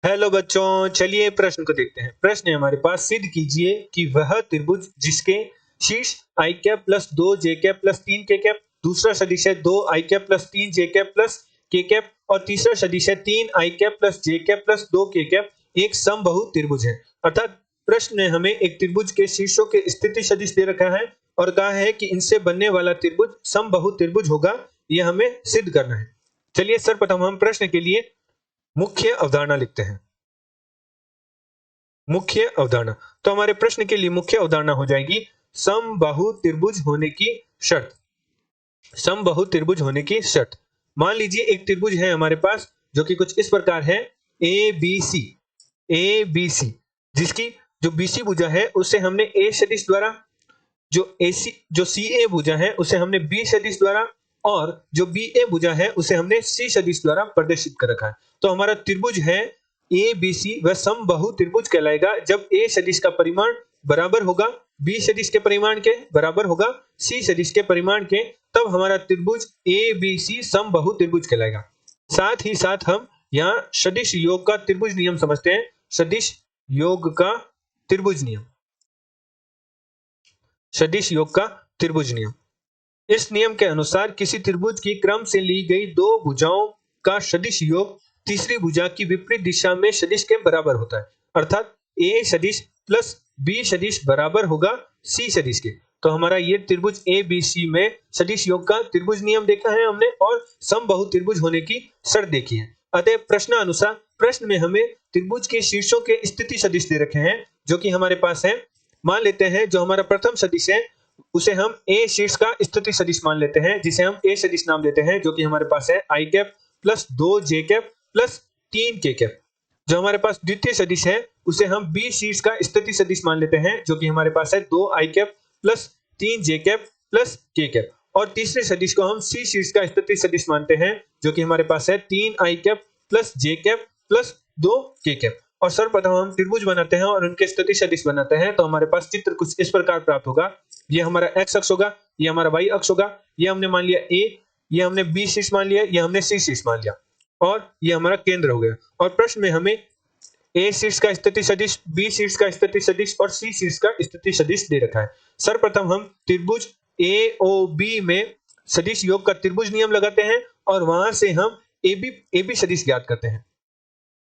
Hello बच्चों, चलिए प्रश्न को देखते हैं। प्रश्न है हमारे पास, सिद्ध कीजिए कि वह त्रिभुज जिसके शीर्ष आई कैप प्लस 2 जे कैप प्लस 3 के कैप, दूसरा सदिश है 2 i cap plus 3 J cap plus के कैप और तीसरा सदिश है 3 i cap plus J cap plus 2 के कैप एक समबाहु त्रिभुज है। अर्थात प्रश्न में हमें एक त्रिभुज के शीर्षों के स्थिति सदिश दे रखा है और कहा है कि इनसे बनने वाला त्रिभुज समबाहु त्रिभुज होगा। यह हमें सिद्ध करना है। चलिए सर्वप्रथम हम प्रश्न के लिए मुख्य अवधारणा लिखते हैं। मुख्य अवधारणा, तो हमारे प्रश्न के लिए मुख्य अवधारणा हो जाएगी समबाहु त्रिभुज होने की शर्त। समबाहु त्रिभुज होने की शर्त, मान लीजिए एक त्रिभुज है हमारे पास जो कि कुछ इस प्रकार है ए बी सी, जिसकी जो बीसी भुजा है उसे हमने ए सदिश द्वारा, जो सी ए भुजा है उसे हमने बी सदिश द्वारा और जो बी ए भुजा है उसे हमने सी सदिश द्वारा प्रदर्शित कर रखा है। तो हमारा त्रिभुज है ए बी सी वह समबाहु त्रिभुज कहलाएगा जब ए सदिश का परिमाण बराबर होगा बी सदिश के परिमाण के, बराबर होगा सी सदिश के परिमाण के, तब हमारा त्रिभुज ए बी सी समबाहु त्रिभुज कहलाएगा। साथ ही साथ हम यहाँ सदिश योग का त्रिभुज नियम समझते हैं। सदिश योग का त्रिभुज नियम, सदिश योग का त्रिभुज नियम। इस नियम के अनुसार किसी त्रिभुज की क्रम से ली गई दो भुजाओं का सदिश योग तीसरी भुजा की विपरीत दिशा में सदिश के बराबर होता है। अर्थात ए सदिश प्लस बी सदिश बराबर होगा सी सदिश के। तो हमारा ये त्रिभुज ए बी सी में सदिश योग का त्रिभुज नियम देखा है हमने और समबाहु त्रिभुज होने की शर्त देखी है। अतः प्रश्नानुसार प्रश्न में हमें त्रिभुज के शीर्षों के स्थिति सदिश दे रखे हैं जो कि हमारे पास है। मान लेते हैं जो हमारा प्रथम सदिश है उसे हम ए शीर्ष का स्थिति सदिश मान लेते हैं, जिसे हम ए सदिश नाम देते हैं, जो कि हमारे पास है आई कैप प्लस 2 जे कैप प्लस 3 के कैप। जो हमारे पास द्वितीय सदिश है उसे हम बी शीर्ष का स्थिति सदिश मान लेते हैं, जो कि हमारे पास है 2 i cap plus 3 J cap plus के कैप। और तीसरे सदिश को हम सी शीर्ष का स्थिति सदिश मानते हैं, जो कि हमारे पास है 3 i cap plus J cap plus 2 के कैप। और सर्वप्रथम हम त्रिभुज बनाते हैं और उनके स्थिति सदिश बनाते हैं। तो हमारे पास चित्र कुछ इस प्रकार प्राप्त होगा। ये हमारा एक्स अक्ष होगा, ये हमारा वाई अक्ष होगा, ये हमने मान लिया ए, ये हमने बी शीर्ष मान लिया, ये हमने सी शीर्ष मान लिया और ये हमारा केंद्र हो गया। और प्रश्न में हमें ए शीर्ष का स्थिति सदिश, बी शीर्ष का स्थिति सदिश और सी शीर्ष का स्थिति सदिश दे रखा है। सर्वप्रथम हम त्रिभुज ए ओ बी में सदिश योग का त्रिभुज नियम लगाते हैं और वहां से हम ए बी सदिश ज्ञात करते हैं,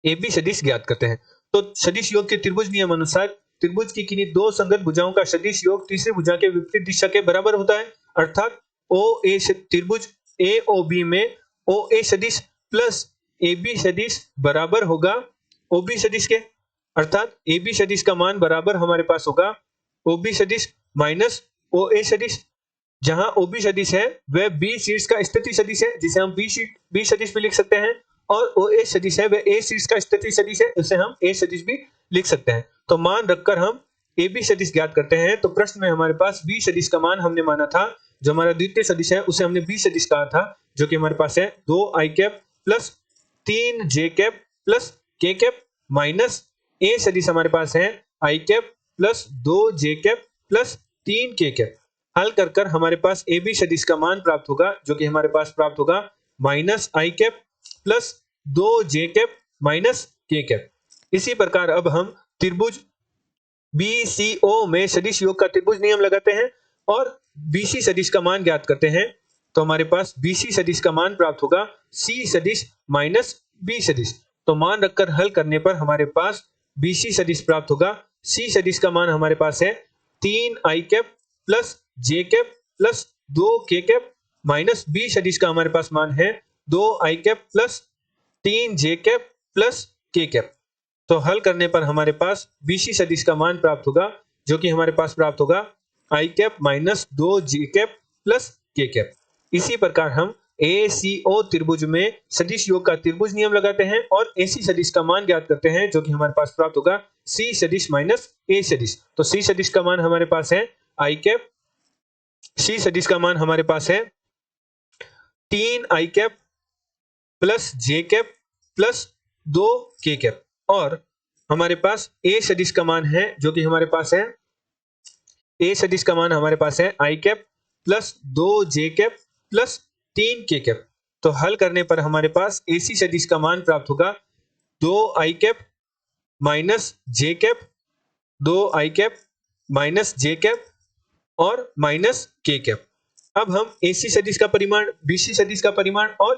ए बी सदिश ज्ञात करते हैं। तो सदिश योग के त्रिभुज नियम अनुसार त्रिभुज की किन्हीं दो संगत भुजाओं का सदिश योग तीसरी भुजा के विपरीत दिशा के बराबर होता है। अर्थात ओ ए त्रिभुज ए ओ बी में ओ ए सदिश प्लस ए बी सदिश बराबर होगा ओ बी सदिश के। अर्थात ए बी सदिश का मान बराबर हमारे पास होगा ओ बी सदिश माइनस ओ ए सदिश। जहां ओ बी सदिश है वह बी शीर्ष का स्थिति सदिश है, जिसे हम बी सदिश भी लिख सकते हैं, और ओ ए सदिश है वह ए शीर्ष का स्थिति सदिश है, उसे हम ए सदिश भी लिख सकते हैं। तो मान रखकर हम ए बी सदिश ज्ञात करते हैं। तो प्रश्न में हमारे पास बी सदिश का मान हमने माना था, जो हमारा द्वितीय सदिश है उसे हमने बी सदिश कहा था, जो कि हमारे पास है 2 i cap plus 3 J cap plus के कैप माइनस ए सदिश हमारे पास है i cap plus 2 J cap plus 3 के कैप। हल कर हमारे पास ए बी सदिश का मान प्राप्त होगा, जो कि हमारे पास प्राप्त होगा minus i cap plus 2 J cap minus k cap. इसी प्रकार अब हम त्रिभुज BCO में सदिश योग का त्रिभुज नियम लगाते हैं और BC सदिश का मान ज्ञात करते हैं। तो हमारे पास BC सदिश का मान प्राप्त होगा C सदिश माइनस B सदिश। तो मान रखकर हल करने पर हमारे पास BC सदिश प्राप्त होगा। C सदिश का मान हमारे पास है 3 i cap plus J cap plus 2 के कैप माइनस B सदिश का हमारे पास मान है 2 i cap plus 3 J cap plus के कैप। तो हल करने पर हमारे पास BC सदिश का मान प्राप्त होगा, जो कि हमारे पास प्राप्त होगा i cap minus 2 J cap plus के कैप। इसी प्रकार हम ACO त्रिभुज में सदिश योग का त्रिभुज नियम लगाते हैं और AC सदिश का मान ज्ञात करते हैं, जो कि हमारे पास प्राप्त होगा C सदिश माइनस A सदिश। तो C सदिश का मान हमारे पास है i कैप, C सदिश का मान हमारे पास है 3 i cap plus J cap plus 2 के कैप। और हमारे पास ए सदिश का मान है, जो कि हमारे पास है ए सदिश का मान हमारे पास है i cap plus 2 J cap plus 3 के कैप। तो हल करने पर हमारे पास AC सदिश का मान प्राप्त होगा, 2i कैप माइनस जे कैप, 2i कैप माइनस जे कैप और माइनस के कैप। अब हम AC सदिश का परिमाण, BC सदिश का परिमाण और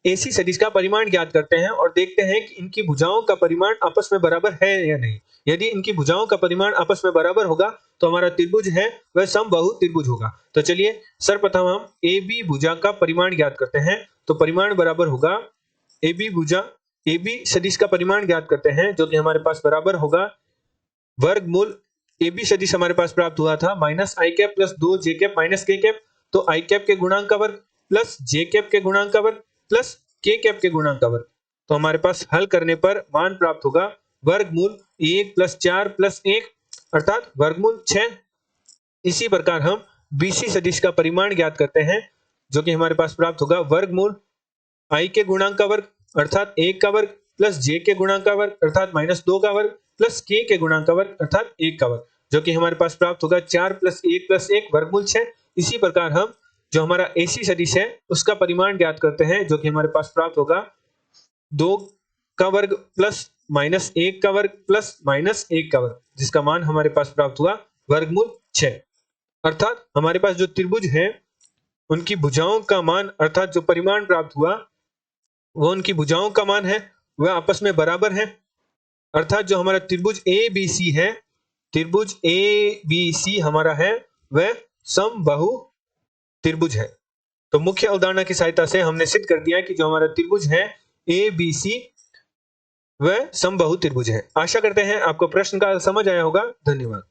AC सदिश का परिमाण ज्ञात करते हैं और देखते हैं कि इनकी भुजाओं का परिमाण आपस में बराबर है या नहीं। यदि इनकी भुजाओं का परिमाण आपस में बराबर होगा तो हमारा त्रिभुज है वह समबाहु त्रिभुज होगा। तो चलिए सर्वप्रथम हम AB भुजा का परिमाण ज्ञात करते हैं। तो परिमाण बराबर होगा AB भुजा, AB सदिश का परिमाण ज्ञात करते हैं जो कि हमारे पास बराबर होगा वर्गमूल AB सदिश हमारे पास प्राप्त हुआ था minus i cap plus 2j cap minus k cap. तो आई कैप के गुणांक का वर्ग प्लस जे कैप के गुणांक का वर्ग प्लस के कैप के गुणांक का वर्ग। तो हमारे पास हल करने पर मान प्राप्त होगा वर्गमूल 1 प्लस 4 प्लस 1 अर्थात वर्गमूल 6। इसी प्रकार हम BC सदिश का परिमाण ज्ञात करते हैं जो कि हमारे पास प्राप्त होगा वर्गमूल i के गुणांक का वर्ग अर्थात 1 का वर्ग प्लस j के गुणांक का वर्ग अर्थात माइनस 2 का वर्ग प्लस k के गुणांक का वर्ग अर्थात 1 का वर्ग, जो कि हमारे पास प्राप्त होगा 4 प्लस 1 वर्गमूल 6। इसी प्रकार हम जो हमारा AC सदिश है उसका परिमाण ज्ञात करते हैं जो कि हमारे पास प्राप्त होगा 2 का वर्ग प्लस माइनस 1 का वर्ग प्लस माइनस 1 का वर्ग, जिसका मान हमारे पास प्राप्त हुआ वर्गमूल 6। अर्थात हमारे पास जो त्रिभुज है उनकी भुजाओं का मान अर्थात जो परिमाण प्राप्त हुआ वो उनकी भुजाओं का मान है वह आपस में बराबर है। अर्थात जो हमारा त्रिभुज ABC है, त्रिभुज ABC हमारा है वह समबाहु त्रिभुज है। तो मुख्य अवधारणा की सहायता से हमने सिद्ध कर दिया कि जो हमारा त्रिभुज है ABC वह समबाहु त्रिभुज है। आशा करते हैं आपको प्रश्न का समझ आया होगा। धन्यवाद।